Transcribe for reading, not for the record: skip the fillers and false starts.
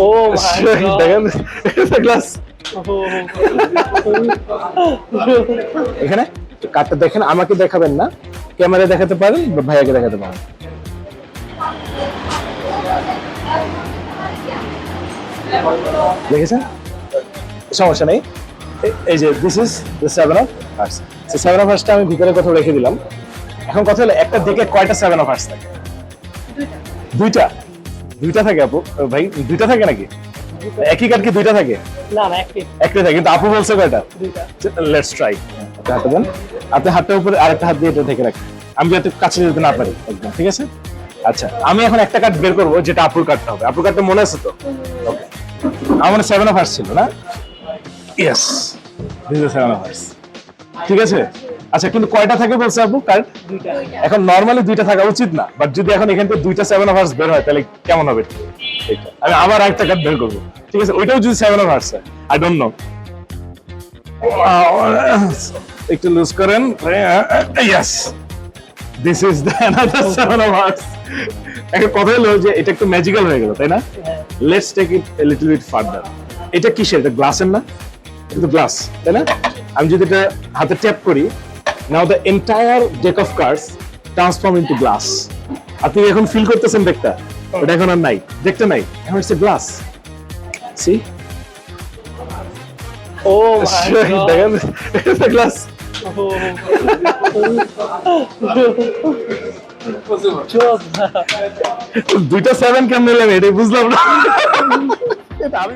O my god দেখেন এটা glass এখানে কার্ডটা দেখেন, আমাকে দেখাবেন না, ক্যামেরায় দেখাতে পারেন বা ভাইয়াকে দেখাতে পারেন। দেখেছেন, সমস্যা নেই। এই যে this is the 7 of hearts. So 7 of হার্টসটা আমি ভিতরে কোথাও রেখে দিলাম। এখন কথা হলো একটা দেখে কয়টা 7 অফ হার্টস থাকে? দুইটা। দুইটা থাকে আপু ভাই, দুইটা থাকে নাকি? একই কার্ড কি দুইটা থাকে? না না একটি একটা থাকে, কিন্তু আপু বলছে কয়টা? দুইটা লেটস ট্রাই। হাতটা দেন, আপনি হাতটার উপরে আরেকটা হাত দিয়ে এটা থেকে রাখেন, আমি যাতে কাছে যেতে না পারি একদম, ঠিক আছে? আচ্ছা, আমি এখন একটা কার্ড বের করবো, যেটা আপুর কার্ডটা হবে। আপুর কার্ডটা মনে আছে তো? ওকে, আমার 7 অফ হার্টস ছিল না? Yes, this is 7 of hertz. ঠিক আছে। আচ্ছা, কিন্তু কয়টা থাকে বলছে আপু কার্ড? দুইটা এখন নরমালি দুইটা থাকা উচিত না, বাট যদি এখন এখান থেকে দুইটা 7 অফ হার্টস বের হয় তাহলে কেমন হবে? এটা আমি আবার আরেকটা কার্ড বের করবো, ঠিক আছে? ওইটাও যদি 7 অফ হার্টস হয়, আই ডোন্ট নো, একটু লুজ করেন। Yes, this is the another 7 of hertz. একটা কথা হলো যে এটা একটু ম্যাজিক্যাল হয়ে গেল, তাই না? Let's take it a little bit further. এটা কিসের? এটা গ্লাসের না? কিন্তু গ্লাস, তাই না? আমি যদি এটা হাতে ট্যাপ করি, now the entire deck of cards transform into glass. আপনি এখন ফিল করতেছেন ডেকটা, ওটা এখন আর নাই, ডেকটা নাই, এখন it's a glass. See, oh my god দেখেন এটা গ্লাস। দুইটা 7 কেমন নিলাম এটাই বুঝলাম না। এটা আমি